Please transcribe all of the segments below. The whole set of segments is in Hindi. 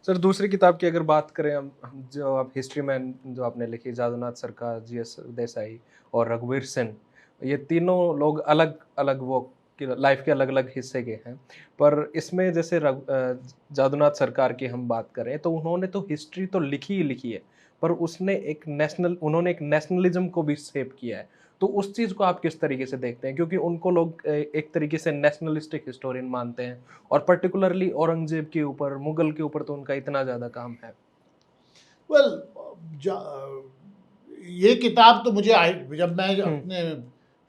सर दूसरी किताब की अगर बात करें हम जो आप हिस्ट्री मैन जो आपने लिखी, जादूनाथ सरकार, जीएस देसाई और रघुवीर सिंह, ये तीनों लोग अलग अलग वो लाइफ के अलग अलग हिस्से के हैं। पर इसमें जैसे जादूनाथ सरकार की हम बात करें तो उन्होंने तो हिस्ट्री तो लिखी ही लिखी है, पर उन्होंने एक नेशनलिज्म को भी शेप किया है। तो उस चीज़ को आप किस तरीके से देखते हैं? क्योंकि उनको लोग एक तरीके से नेशनलिस्टिक हिस्टोरियन मानते हैं और पर्टिकुलरली औरंगजेब के ऊपर, मुगल के ऊपर तो उनका इतना ज़्यादा काम है। वेल, ये किताब तो मुझे जब मैं अपने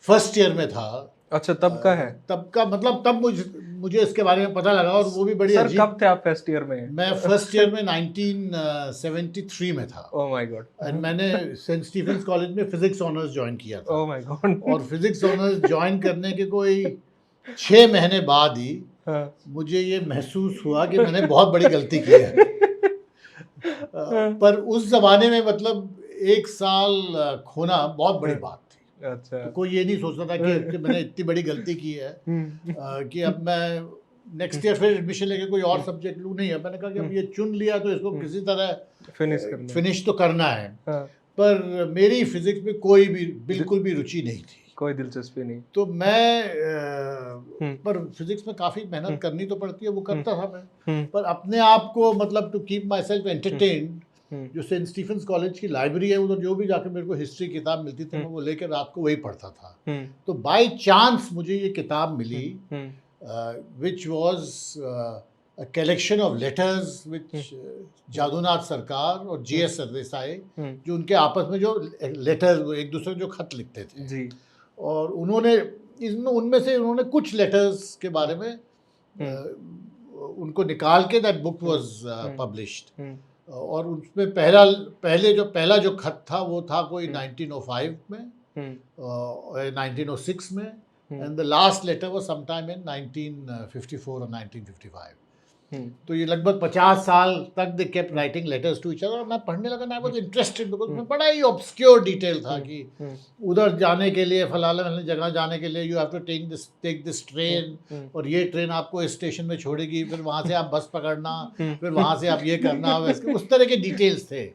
फर्स्ट ईयर में था। अच्छा, तब का है? तब का मतलब तब मुझे इसके बारे में पता लगा, और वो भी बड़ी सर अजीब। कब थे आप फर्स्ट ईयर में? मैं फर्स्ट ईयर में 1973 में था। Oh my God! एंड मैंने सेंट स्टीफेंस कॉलेज में फिजिक्स ऑनर्स ज्वाइन किया था। Oh my God! और फिजिक्स ऑनर्स ज्वाइन करने के कोई 6 महीने बाद ही हाँ। मुझे ये महसूस हुआ कि मैंने बहुत बड़ी गलती की है। पर उस जमाने में मतलब 1 साल खोना बहुत बड़ी बात थी। अच्छा। तो कोई ये नहीं सोचता था कि मैंने इतनी बड़ी गलती की है कि अब मैं नेक्स्ट ईयर फिर एडमिशन लेके कोई और सब्जेक्ट लूँ। नहीं है, मैंने कहा कि अब ये चुन लिया तो इसको किसी तरह फिनिश तो करना है। पर मेरी फिजिक्स में बिल्कुल भी रुचि नहीं थी, कोई दिलचस्पी नहीं। तो मैं पर फिजिक्स में काफ़ी मेहनत करनी तो पड़ती है, वो करता था मैं। पर अपने आप को मतलब to keep myself entertained, जो सेंट स्टीफेंस कॉलेज की लाइब्रेरी है उधर जो भी जाके मेरे को हिस्ट्री किताब मिलती थी मैं वो लेकर रात को वही पढ़ता था। तो बाय चांस मुझे ये किताब मिली, which was a collection of letters which Jadunath Sarkar और जीएस सरदेसाई, जो उनके आपस में जो लेटर्स एक दूसरे जो खत लिखते थे जी। और उनमें से उन्होंने कुछ लेटर्स के बारे में उनको निकाल के दैट बुक वाज पब्लिश्ड। और उसमें पहला जो खत था वो था कोई 1905 में, 1906 में, and the last letter was sometime in 1954 और 1955। तो ये लगभग 50 साल तक they kept writing letters to each other. और मैं पढ़ने लगा, आई वाज इंटरेस्टेड बिकॉज उसमें बड़ा ही ऑब्सक्योर डिटेल था कि उधर जाने के लिए फलाने जगह जाने के लिए you have to take this train, और ये ट्रेन आपको इस स्टेशन में छोड़ेगी, फिर वहाँ से आप बस पकड़ना, फिर वहाँ से आप ये करना, उस तरह के डिटेल्स थे।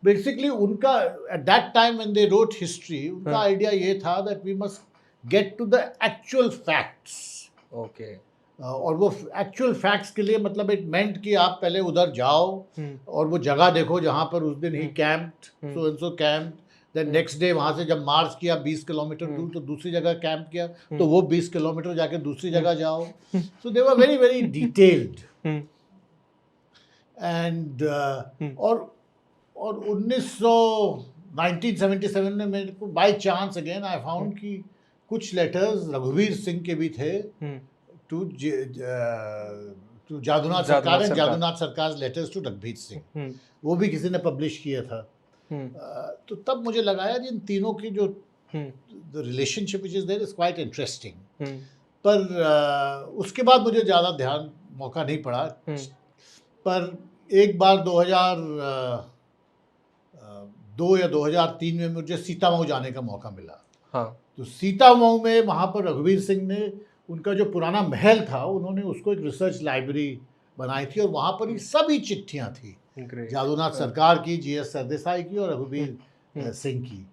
बेसिकली उनका at that time when they wrote history, उनका आइडिया ये था that we must get to the actual facts. Okay. और वो एक्चुअल फैक्ट्स के लिए मतलब इट मेंट कि आप पहले उधर जाओ और वो जगह देखो जहाँ पर उस दिन ही camped, so and so camped, then next day वहाँ से जब मार्च किया 20 किलोमीटर दूर तो दूसरी जगह कैंप किया, तो वो 20 किलोमीटर जाके दूसरी जगह जाओ। So they were very very detailed. And और 1977 में मेरे को by chance again I found कि कुछ लेटर्स रघुवीर सिंह के भी थे टू जादूनाथ सरकार एंड जादूनाथ सरकार लेटर्स टू रघुवीर सिंह, वो भी किसी ने पब्लिश किया था। तो तब मुझे लगा यार इन तीनों की जो the relationship which is there is quite interesting. पर उसके बाद मुझे ज़्यादा मौका नहीं पड़ा। पर एक बार 2002 या 2003 में मुझे सीतामऊ जाने का मौका मिला। हाँ। तो सीतामऊ में वहाँ पर रघुवीर सिंह ने उनका जो पुराना महल था उन्होंने उसको एक रिसर्च लाइब्रेरी बनाई थी, और वहाँ पर ही सभी चिट्ठियाँ थी, जादूनाथ सरकार की, जीएस सरदेसाई की और रघुवीर सिंह की।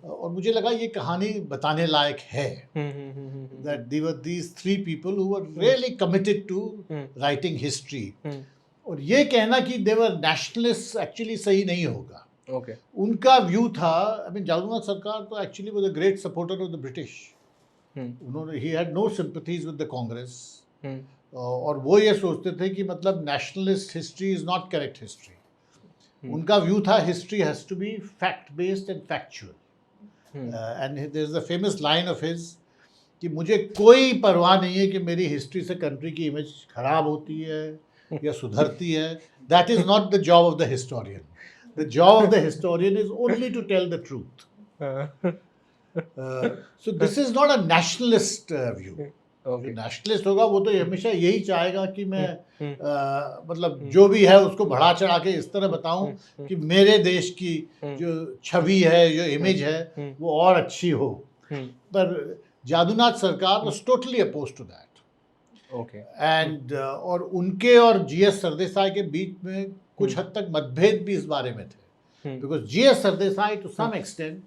और मुझे लगा ये कहानी बताने लायक है, that they were these 3 people who were really committed to writing history. और ये कहना कि दे वर नेशनलिस्ट एक्चुअली सही नहीं होगा। Okay. उनका व्यू था, आई मीन जादूनाथ सरकार तो actually was a great supporter of the British. उन्होंने he had no sympathies with the Congress, और वो ये सोचते थे कि मतलब nationalist history is not correct history. उनका व्यू था history has to be fact based and factual. And there is a famous line of his कि मुझे कोई परवाह नहीं है कि मेरी हिस्ट्री से कंट्री की इमेज खराब होती है या सुधरती है। That is not the job of the historian. The job of the historian is only to tell the truth. So this is not a nationalist view. Okay. nationalist होगा वो तो हमेशा यही चाहेगा कि मैं मतलब जो भी है उसको बढ़ा चढ़ा के इस तरह बताऊं कि मेरे देश की जो छवि है, जो इमेज है, वो और अच्छी हो। पर जादूनाथ सरकार was totally opposed to that. Okay. And और उनके और जीएस सरदेसाई के बीच में कुछ हद तक मतभेद भी इस बारे में थे, because G S Sardesai to some extent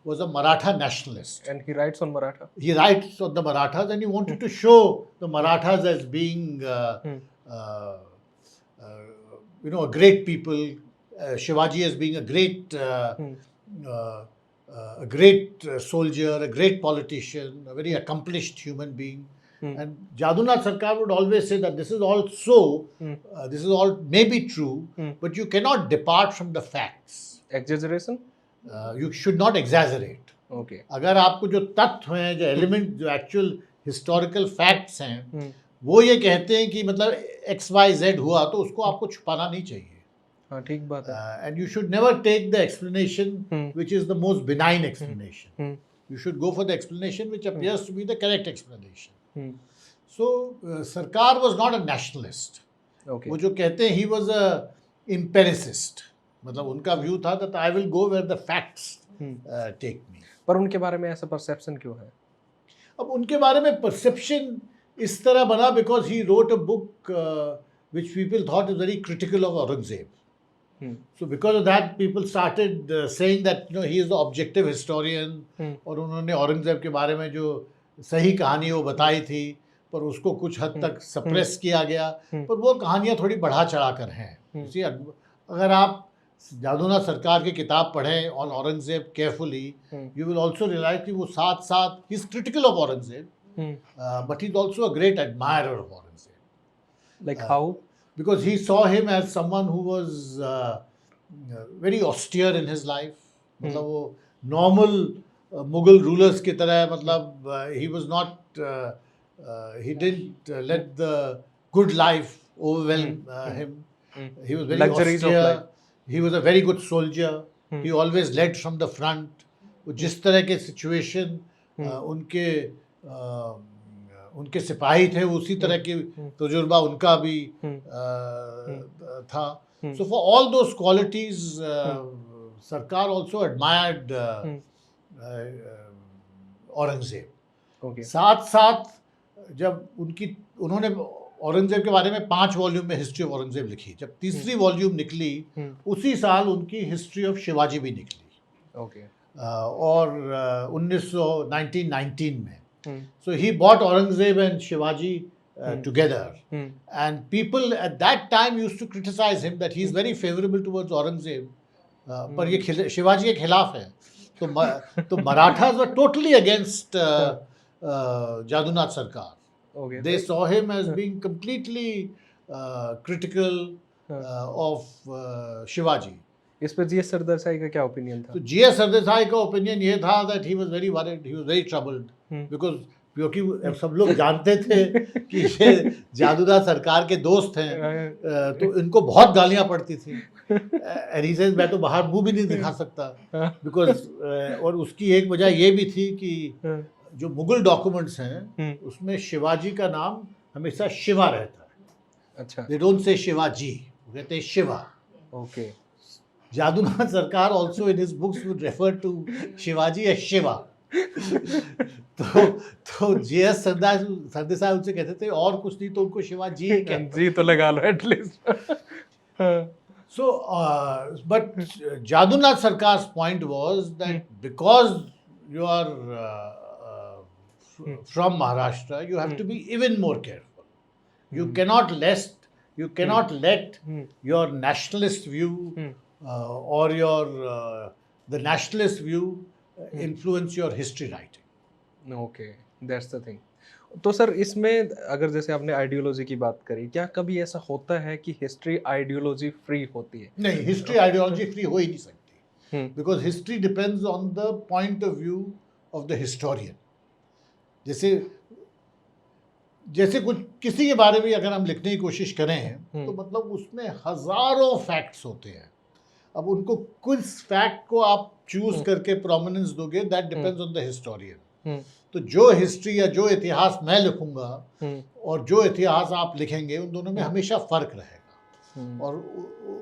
was a Maratha nationalist. And he writes on Maratha. He writes on the Marathas, and he wanted to show the Marathas as being, a great people. Shivaji as being a great soldier, a great politician, a very accomplished human being. And Jadunath Sarkar would always say that this is all so, this is all maybe true, but you cannot depart from the facts. Exaggeration? You should not exaggerate. Okay. अगर आपको जो तथ्य हैं, जो एलिमेंट, जो एक्चुअल हिस्टोरिकल फैक्ट्स हैं, वो ये कहते हैं कि मतलब XYZ हुआ, तो उसको आपको छुपाना नहीं चाहिए. हाँ, ठीक बात है. And you should never take the explanation which is the most benign explanation. You should go for the explanation which appears to be the correct explanation. So Sarkar was not a nationalist. Okay. वो जो कहते हैं he was a empiricist. मतलब उनका व्यू था that I will go where the facts take me. पर उनके बारे में ऐसा परसेप्शन क्यों है? अब उनके बारे में परसेप्शन इस तरह बना because he wrote a book which people thought is very critical of Aurangzeb. So because of that people started saying that he is the objective historian. और उन्होंने औरंगजेब के बारे में जो सही कहानी वो बताई थी, पर उसको कुछ हद तक सप्रेस किया गया, पर वो कहानियाँ थोड़ी बढ़ा चढ़ा कर हैं. अगर आप जादूनाथ सरकार की किताब पढ़ें on Aurangzeb carefully, you will also realise कि वो साथ साथ ही is critical of Aurangzeb, but he is also a great admirer of Aurangzeb. Like how? Because he saw him as someone who was very austere in his life. मतलब वो नॉर्मल मुगल रूलर्स की तरह, मतलब he was not, he didn't let the good life overwhelm him. He was very austere. He was a very good soldier. He always led from the front. जिस तरह के सिचुएशन उनके सिपाही थे, उसी तरह की तजुर्बा उनका भी था. So for all those qualities, Sarkar also admired Aurangzeb. साथ साथ जब उन्होंने औरंगजेब के बारे में 5 वॉल्यूम में हिस्ट्री ऑफ औरंगजेब लिखी. जब तीसरी वॉल्यूम निकली, उसी साल उनकी हिस्ट्री ऑफ शिवाजी भी निकली. और 1919 में. So he bought Aurangzeb and Shivaji together, and people at that time used to criticise him that he is very favourable towards Aurangzeb, पर ये शिवाजी के खिलाफ है. तो Marathas were totally against Jadunath Sarkar. Okay. They saw him as being completely critical of Shivaji. इस पर जीएस सरदेसाई का क्या ओपिनियन था? तो जीएस सरदेसाई का ओपिनियन ये था that he was very worried, he was very troubled, because क्योंकि सब लोग जानते थे कि ये जादूनाथ सरकार के दोस्त हैं, तो इनको बहुत गालियाँ पड़ती थी. And he says मैं तो बाहर मुंह भी नहीं दिखा सकता, because और उसकी एक वजह ये भी थी कि जो मुगल डॉक्यूमेंट्स हैं उसमें शिवाजी का नाम हमेशा शिवा रहता है. अच्छा. They don't say शिवाजी, वो कहते हैं शिवा. Okay. जादूनाथ सरकार also in his books would refer to Shivaji as Shiva. तो जीएस सरदेसाई उनसे कहते थे और कुछ नहीं तो उनको शिवाजी ही कहते. जी तो लगा लो at least. So but Jadunath Sarkar's point was that because you are from Maharashtra, you have to be even more careful. You cannot let your nationalist view or the nationalist view influence your history writing. Okay, that's the thing. तो सर इसमें अगर जैसे आपने आइडियोलॉजी की बात करी, क्या कभी ऐसा होता है कि हिस्ट्री आइडियोलॉजी फ्री होती है? नहीं, हिस्ट्री आइडियोलॉजी फ्री हो ही नहीं सकती, because history depends on the point of view of the historian. जैसे कुछ किसी के बारे में अगर हम लिखने की कोशिश करें तो मतलब उसमें हजारों फैक्ट्स होते हैं. अब उनको कुछ फैक्ट को आप चूज करके प्रोमिनेंस दोगे, that depends on the historian. तो जो हिस्ट्री या जो इतिहास मैं लिखूंगा और जो इतिहास आप लिखेंगे, उन दोनों में हमेशा फर्क रहेगा. और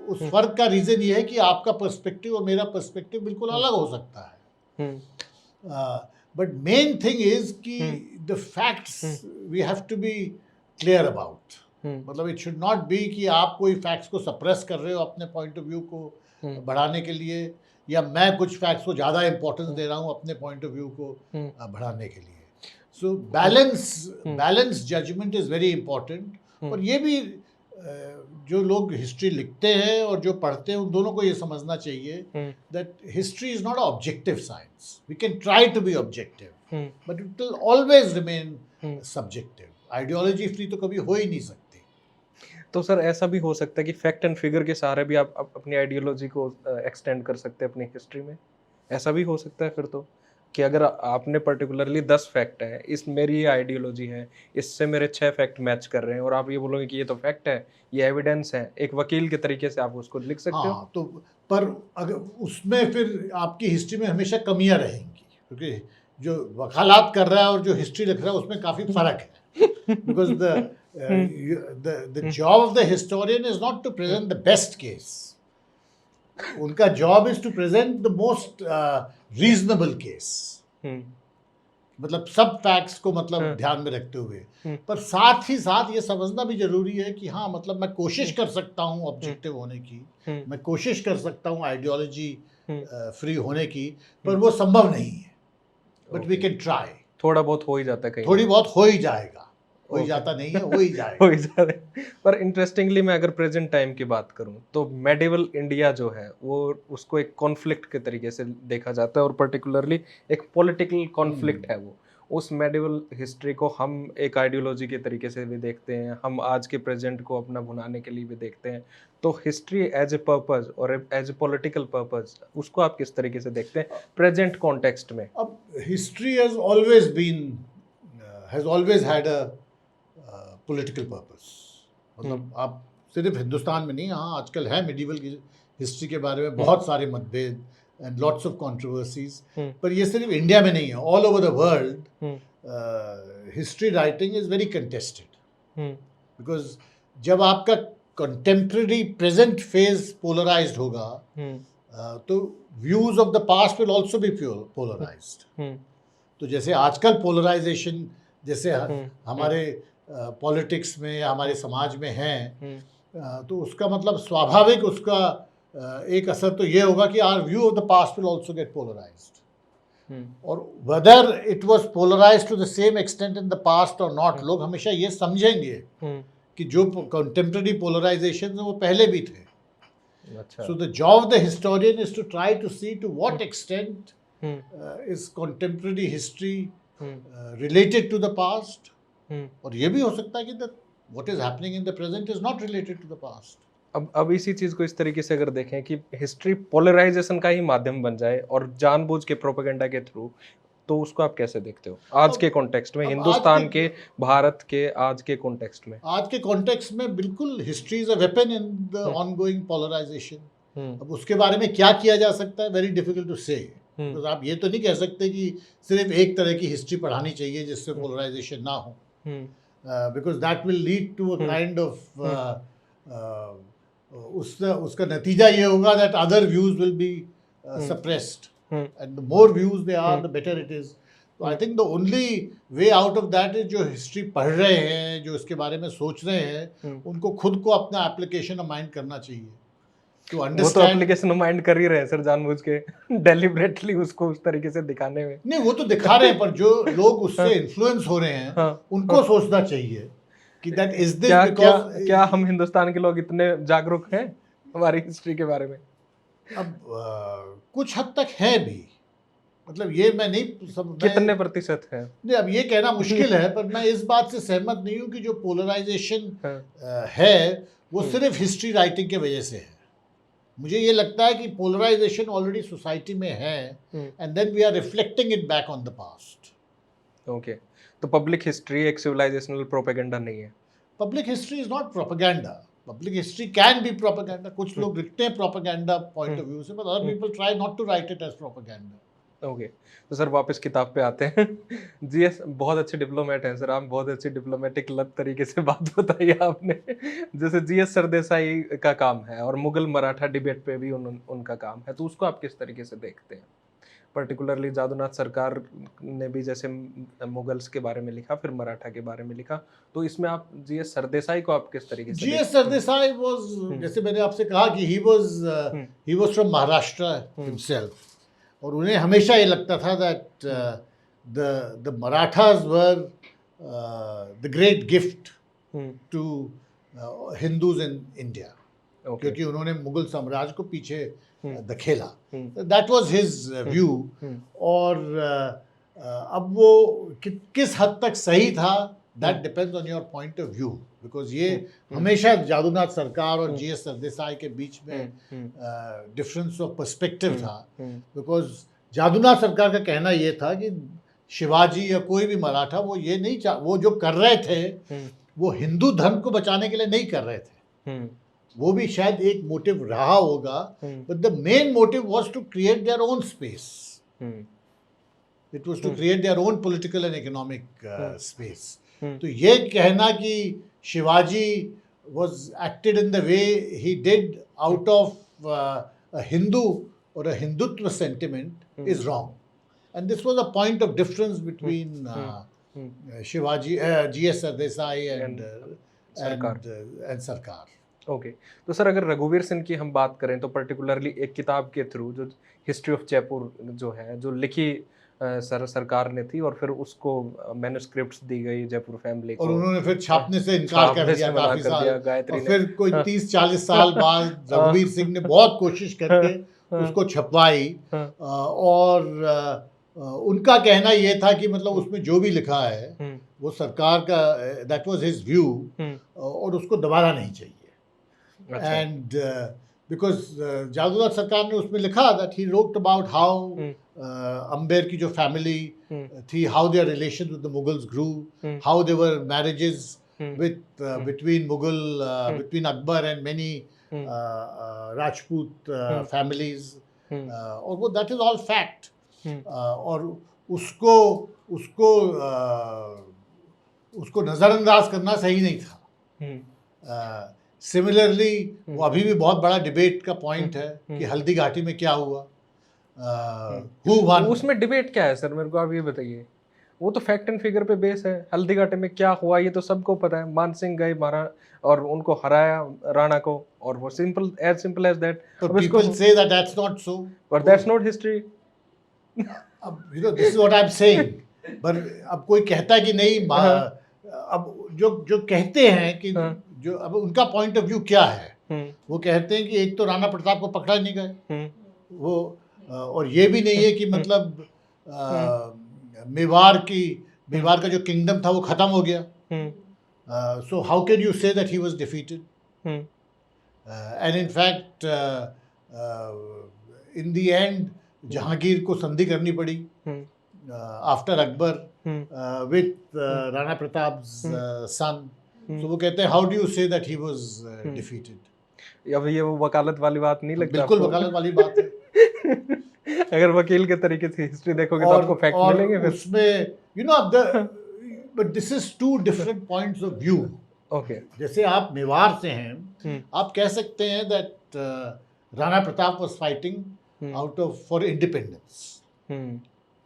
उस फर्क का रीजन ये है कि आपका पर्सपेक्टिव और मेरा पर्सपेक्टिव बिल्कुल अलग हो सकता है. But main thing is कि the facts we have to be clear about. मतलब इट शुड नॉट बी कि आप कोई फैक्ट्स को सप्रेस कर रहे हो अपने पॉइंट ऑफ व्यू को बढ़ाने के लिए, या मैं कुछ फैक्ट्स को ज़्यादा इंपॉर्टेंस दे रहा हूँ अपने पॉइंट ऑफ व्यू को बढ़ाने के लिए। So balance judgement is very important. और ये भी जो लोग हिस्ट्री लिखते हैं और जो पढ़ते हैं उन दोनों को ये समझना चाहिए that history is not objective science. We can try to be objective but it will always remain subjective. Ideology free तो कभी हो ही नहीं सकती। तो सर ऐसा भी हो सकता है कि फैक्ट एंड फिगर के सहारे भी आप अपनी आइडियोलॉजी को एक्सटेंड कर सकते हैं अपनी हिस्ट्री में? ऐसा भी हो सकता है फिर तो, कि अगर आपने पर्टिकुलरली 10 फैक्ट हैं, इस मेरी ये आइडियोलॉजी है, इससे मेरे 6 फैक्ट मैच कर रहे हैं और आप ये बोलोगे कि ये तो फैक्ट है, ये एविडेंस है, एक वकील के तरीके से आप उसको लिख सकते हो। हाँ, तो पर अगर उसमें फिर आपकी हिस्ट्री में हमेशा कमियां रहेंगी, क्योंकि जो वकालत कर रहा है और जो हिस्ट्री लिख रहा है उसमें काफ़ी फ़र्क है। Because the job of the historian is not to present the best case, उनका job is to present the most reasonable case. मतलब सब फैक्ट्स को मतलब ध्यान में रखते हुए, पर साथ ही साथ ये समझना भी जरूरी है कि हाँ मतलब मैं कोशिश कर सकता हूँ ऑब्जेक्टिव होने की, मैं कोशिश कर सकता हूँ आइडियोलॉजी फ्री होने की, पर वो संभव नहीं है। But we can try. थोड़ा बहुत हो ही जाता है कहीं, थोड़ी बहुत हो ही जाएगा, हो ही जाता नहीं है, हो ही जाएगा। हो ही जाता है। पर इंटरेस्टिंगली मैं अगर प्रेजेंट टाइम की बात करूं तो मेडिवल इंडिया जो है वो उसको एक कॉन्फ्लिक्ट के तरीके से देखा जाता है और पर्टिकुलरली एक पॉलिटिकल कॉन्फ्लिक्ट है वो। उस मेडिवल हिस्ट्री को हम एक आइडियोलॉजी के तरीके से भी देखते हैं, हम आज के प्रेजेंट को अपना भुनाने के लिए भी देखते हैं। तो हिस्ट्री एज ए पर्पस और एज ए पॉलिटिकल पर्पस, उसको आप किस तरीके से देखते हैं प्रेजेंट कॉन्टेक्स्ट में? अब history has always had a political purpose. मतलब आप सिर्फ हिंदुस्तान में नहीं, हाँ आजकल है मिडीवल की हिस्ट्री के बारे में बहुत सारे मतभेद एंड लॉट्स ऑफ कंट्रोवर्सीज, पर ये सिर्फ इंडिया में नहीं है, all over the world history writing is very contested. Because जब आपका कंटेम्प्रेरी प्रेजेंट फेज पोलराइज्ड होगा तो views of the past will also be polarised. तो जैसे आजकल पोलराइजेशन जैसे हमारे पॉलिटिक्स में या हमारे समाज में है, तो उसका मतलब स्वाभाविक उसका एक असर तो ये होगा कि our view of the past will also get polarised. और whether it was polarised to the same extent in the past or not, लोग हमेशा ये समझेंगे कि जो कंटेम्प्रेरी पोलराइजेशन वो पहले भी थे। So the job of the historian is to try to see to what extent is contemporary history related to the past, और ये भी हो सकता है कि what is happening in the present is not related to the past. अब इसी चीज को इस तरीके से अगर देखें कि हिस्ट्री पोलराइजेशन का ही माध्यम बन जाए और जानबूझ के प्रोपेगेंडा के थ्रू, तो उसको आप कैसे देखते हो आज के कॉन्टेक्स्ट में, हिंदुस्तान के, भारत के आज के कॉन्टेक्स्ट में? आज के कॉन्टेक्स्ट में बिल्कुल history is a weapon in the ongoing polarisation. अब उसके बारे में क्या किया जा सकता है, वेरी डिफिकल्ट टू से। तो आप ये तो नहीं कह सकते कि सिर्फ एक तरह की हिस्ट्री पढ़ानी चाहिए जिससे पोलराइजेशन ना हो, because that will lead to a kind of उसका नतीजा ये होगा that other views will be suppressed, and the more views they are the better it is. So I think the only way out of that is जो हिस्ट्री पढ़ रहे हैं, जो इसके बारे में सोच रहे हैं, उनको खुद को अपना एप्लीकेशन ऑफ माइंड करना चाहिए to understand। वो तो एप्लीकेशन ऑफ माइंड कर ही रहे हैं सर, जानबूझ के डेलिबरेटली उसको उस तरीके से दिखाने में। नहीं, वो तो दिखा रहे हैं, पर जो लोग उससे इन्फ्लुएंस हो रहे हैं उनको सोचना चाहिए कि दैट इज दिस बिकॉज़ क्या हम हिंदुस्तान के लोग इतने जागरूक हैं हमारी हिस्ट्री के बारे में? अब कुछ हद तक है भी, मतलब ये मैं नहीं सब कितने प्रतिशत है? नहीं, अब ये कहना मुश्किल है, पर मैं इस बात से सहमत नहीं हूँ कि जो पोलराइजेशन है वो सिर्फ हिस्ट्री राइटिंग के वजह से है। मुझे ये लगता है कि पोलराइजेशन ऑलरेडी सोसाइटी में है and then we are reflecting it back on the past. Okay, तो पब्लिक हिस्ट्री एक सिविलाइजेशनल प्रोपेगेंडा नहीं है? Public history is not propaganda. Public history can be propaganda. कुछ लोग लिखते हैं प्रोपेगेंडा पॉइंट ऑफ व्यू से, but other people try not to write it as propaganda. Okay, तो सर वापस किताब पे आते हैं। जीएस बहुत अच्छे डिप्लोमेट हैं सर, आप बहुत अच्छी डिप्लोमेटिक लग तरीके से बात बताई आपने। जैसे जीएस सरदेसाई का काम है और मुगल मराठा डिबेट पे भी उनका काम है, तो उसको आप किस तरीके से देखते हैं? पर्टिकुलरली जादूनाथ सरकार ने भी जैसे मुगल्स के बारे में लिखा, फिर मराठा के बारे में लिखा, तो इसमें आप जीएस सरदेसाई को आप किस तरीके से जीएस सरदेसाई वाज, जैसे मैंने आपसे कहा कि he was from Maharashtra himself, और उन्हें हमेशा ये लगता था that the Marathas were the great gift to Hindus in India, क्योंकि उन्होंने मुगल साम्राज्य को पीछे धकेला। That was his view. और अब वो किस हद तक सही था, that depends on your point of view, because ये हमेशा जादूनाथ सरकार और जीएस सरदेसाई के बीच में डिफरेंस ऑफ पर्सपेक्टिव था। बिकॉज जादूनाथ सरकार का कहना ये था कि शिवाजी या कोई भी मराठा वो ये नहीं वो जो कर रहे थे वो हिंदू धर्म को बचाने के लिए नहीं कर रहे थे। वो भी शायद एक मोटिव रहा होगा, but the main motive was to create their own space. It was to create their own political and economic space. तो ये कहना कि Shivaji was acted in the way he did out of a Hindu or a Hindutva sentiment is wrong, and this was a point of difference between Shivaji, G S Sardesai and Sarkar. Okay तो सर, अगर रघुवीर सिंह की हम बात करें तो पर्टिकुलरली एक किताब के थ्रू जो हिस्ट्री ऑफ जयपुर जो है, जो लिखी सरकार ने थी, और फिर उसको मैन्युस्क्रिप्ट्स दी गई जयपुर फैमिली को, और उन्होंने फिर छापने से इनकार कर दिया काफी साल, गायत्री और फिर कोई 30-40 साल बाद रघुवीर सिंह ने बहुत कोशिश करके उसको छपवाई, और उनका कहना ये था कि मतलब उसमें जो भी लिखा है वो सरकार का, दैट वाज हिज व्यू, और उसको दबाना नहीं चाहिए। एंड बिकॉज जादूनाथ सरकार ने उसमें लिखा that he wrote about how Amber की जो फैमिली थी, how their relation with the Mughals grew, how they were marriages with between Mughal, between Akbar and many Rajput families, और वो दैट इज ऑल फैक्ट। और उसको नज़रअंदाज करना सही नहीं था। सिमिलरली वो अभी भी बहुत बड़ा डिबेट का पॉइंट है कि हल्दी घाटी में क्या हुआ, उसमें डिबेट क्या है सर, मेरे को आप ये बताइए। वो तो फैक्ट एंड फिगर पे बेस है। हल्दी घाटी में क्या हुआ ये तो सबको पता है। मान सिंह गए मारा और उनको हराया राणा को, और वो simple as that. People say that that's not so, but that's not history. अब this is what I'm saying. पर अब कोई कहता कि नहीं, अब जो कहते हैं कि जो अब उनका पॉइंट ऑफ व्यू क्या है, वो कहते हैं कि एक तो राणा प्रताप को पकड़ा नहीं गए वो, और ये भी नहीं है कि मतलब मेवाड़ का जो किंगडम था वो खत्म हो गया। So how can you say that he was defeated, and in fact in the end Jahangir को संधि करनी पड़ी आफ्टर अकबर विद राणा प्रताप्स सन। तो वो कहते हैं how do you say that he was defeated. अब ये वो वकालत वाली बात नहीं लगती? बिल्कुल वकालत वाली बात है। अगर वकील के तरीके से हिस्ट्री देखोगे तो आपको फैक्ट मिलेंगे फिर उसमें, you know, but this is two different points of view. Okay, जैसे आप मेवाड़ से हैं, आप कह सकते हैं that Rana Pratap was fighting out of for independence,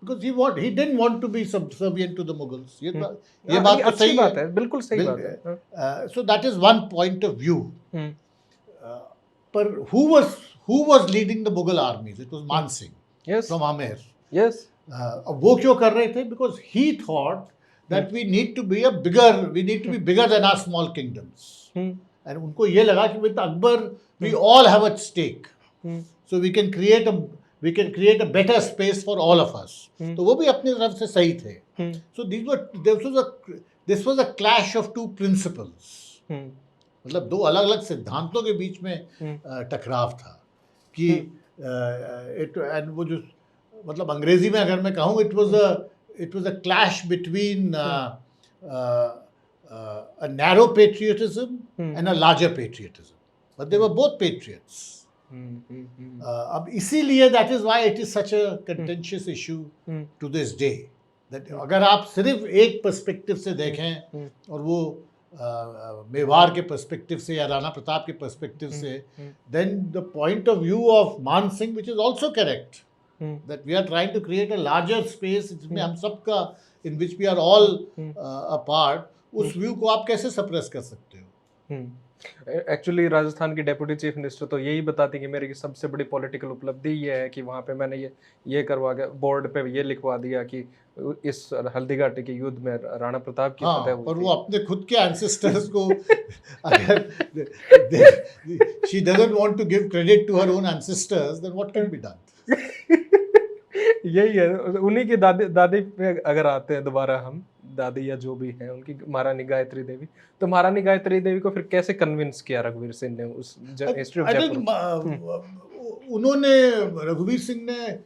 because he didn't want to be subservient to the Mughals. ये बात तो सही बात है, बिल्कुल सही बात है। So that is one point of view. पर who was leading the Mughal armies? It was Man Singh, yes, from Amer. Yes. अब वो क्यों कर रहे थे? Because he thought that we need to be bigger than our small kingdoms. And उनको ये लगा कि with Akbar we all have a stake, so we can create a better space for all of us. तो वो भी अपनी तरफ से सही थे। So this was a clash of two principles. मतलब दो अलग अलग सिद्धांतों के बीच में टकराव था कि and वो जो मतलब अंग्रेजी में अगर मैं कहूँ, it was a clash between a narrow patriotism and a larger patriotism, but they were both patriots. अब इसीलिए that is why it is such a contentious issue to this day, that अगर आप सिर्फ एक पर्सपेक्टिव से देखें और वो मेवाड़ के पर्सपेक्टिव से या राणा प्रताप के पर्सपेक्टिव से, then the point of view of Man Singh, which is also correct, that we are trying to create a larger space जिसमें हम सबका, in which we are all a part, उस व्यू को आप कैसे सप्रेस कर सकते हो? एक्चुअली राजस्थान की डेप्यूटी चीफ मिनिस्टर तो यही बताती कि मेरी सबसे बड़ी पॉलिटिकल उपलब्धि ये है कि वहाँ पे मैंने ये करवा के बोर्ड पे ये लिखवा दिया कि इस हल्दी घाटी के युद्ध में राणा प्रताप की फतेह हुई पर थी। वो अपने खुद के एंसेस्टर्स को अगर she doesn't want to give credit to her own ancestors, then what can be done? यही है, उन्हीं की दादी पे अगर आते हैं दोबारा हम, दादी या जो भी है उनकी, महारानी गायत्री देवी, तो महारानी गायत्री देवी को फिर कैसे कन्विंस किया रघुवीर सिंह ने उस हिस्ट्री ऑफ जयपुर? उन्होंने, रघुवीर सिंह ने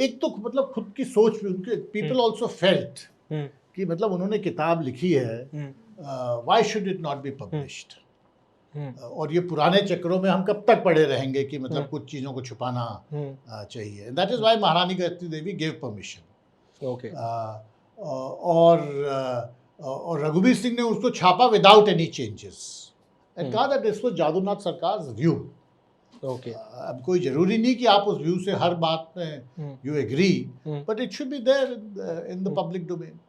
एक तो मतलब खुद की सोच भी, उनके पीपल आल्सो फेल्ट कि मतलब उन्होंने किताब लिखी है, why should it not be published, और ये पुराने चक्रों में हम कब तक पड़े रहेंगे कि मतलब कुछ चीज़ों को छुपाना चाहिए। That is why Maharani Gayatri Devi gave permission. Okay. और रघुवीर सिंह ने उसको छापा विदाउट एनी चेंजेस एंड कहा that this was Jadunath Sarkar's view. Okay. अब कोई जरूरी नहीं कि आप उस व्यू से हर बात में you agree, but it should be there in the public domain.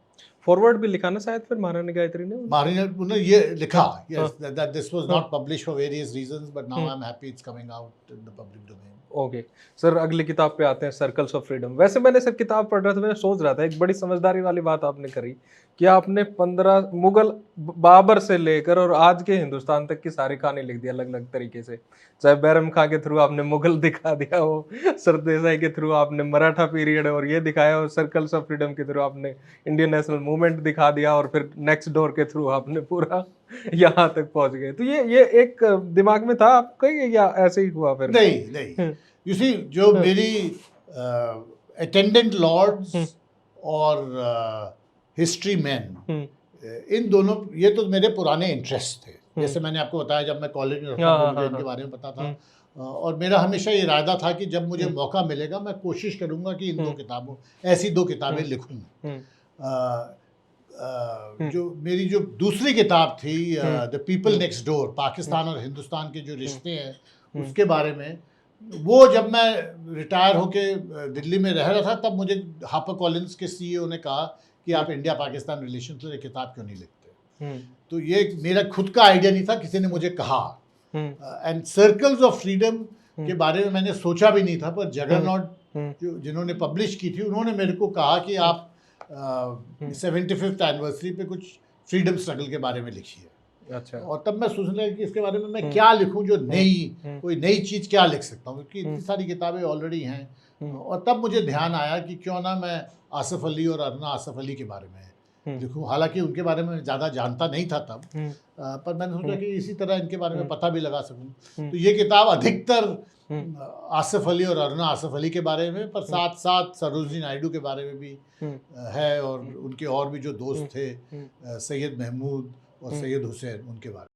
Foreword भी लिखा ना शायद फिर महारानी गायत्री ने? महारानी ने ये लिखा, yes, that this was not published for various reasons, but now I'm happy it's coming out in the public domain. Okay sir, अगली किताब पे आते हैं, सर्कल्स ऑफ फ्रीडम। वैसे मैंने सर किताब पढ़ रहा था, मैं सोच रहा था एक बड़ी समझदारी वाली बात आपने करी कि आपने 15 मुगल, बाबर से लेकर और आज के हिंदुस्तान तक की सारी कहानी लिख दी अलग अलग तरीके से। चाहे बैरम खां के थ्रू आपने मुगल दिखा दिया, वो सरदेसाई के थ्रू आपने मराठा पीरियड और ये दिखाया, और सर्कल्स ऑफ फ्रीडम के थ्रू आपने इंडियन नेशनल मूवमेंट दिखा दिया, और फिर नेक्स्ट डोर के थ्रू आपने पूरा यहाँ तक पहुंच गए। तो ये एक दिमाग में था आपका या ऐसे ही हुआ फिर? नहीं यू सी, जो मेरी अटेंडेंट लॉर्ड्स और हिस्ट्री मैन, इन दोनों, ये तो मेरे पुराने इंटरेस्ट थे। जैसे मैंने आपको बताया, जब मैं कॉलेज में रखा था मुझे इनके बारे में पता था, और मेरा हमेशा ये इरादा था कि जब मुझे मौका मिलेगा मैं कोशिश करूंगा कि इन दो किताबों, ऐसी दो किताबें लिखूं। जो मेरी जो दूसरी किताब थी, the people next door, Pakistan और हिंदुस्तान के जो रिश्ते हैं उसके बारे में, वो जब मैं रिटायर होके दिल्ली में रह रहा था, तब मुझे हापर कॉलिंस के सीईओ ने कहा कि आप इंडिया पाकिस्तान रिलेशन पर एक किताब क्यों नहीं लिखते। तो ये मेरा खुद का आइडिया नहीं था, किसी ने मुझे कहा। एंड सर्कल्स ऑफ फ्रीडम के बारे में मैंने सोचा भी नहीं था, पर जगरनॉट जिन्होंने पब्लिश की थी, उन्होंने मेरे को कहा कि आप 75th एनिवर्सरी पे कुछ फ्रीडम स्ट्रगल के बारे में लिखिए। अच्छा। और तब मैं सोचने लगा कि इसके बारे में मैं क्या लिखूं, जो कोई नई चीज़ क्या लिख सकता हूँ, क्योंकि इतनी सारी किताबें ऑलरेडी हैं। और तब मुझे ध्यान आया कि क्यों ना मैं आसिफ अली और अरुणा आसिफ अली के बारे में लिखूं। हालांकि उनके बारे में ज़्यादा जानता नहीं था तब, पर मैंने सोचा कि इसी तरह इनके बारे में पता भी लगा सकूं। तो ये किताब अधिकतर आसिफ अली और अरुणा आसिफ अली के बारे में, पर साथ साथ सरोजनी नायडू के बारे में भी है, और उनके और भी जो दोस्त थे, सैयद महमूद और सैयद हुसैन, उनके बारे में।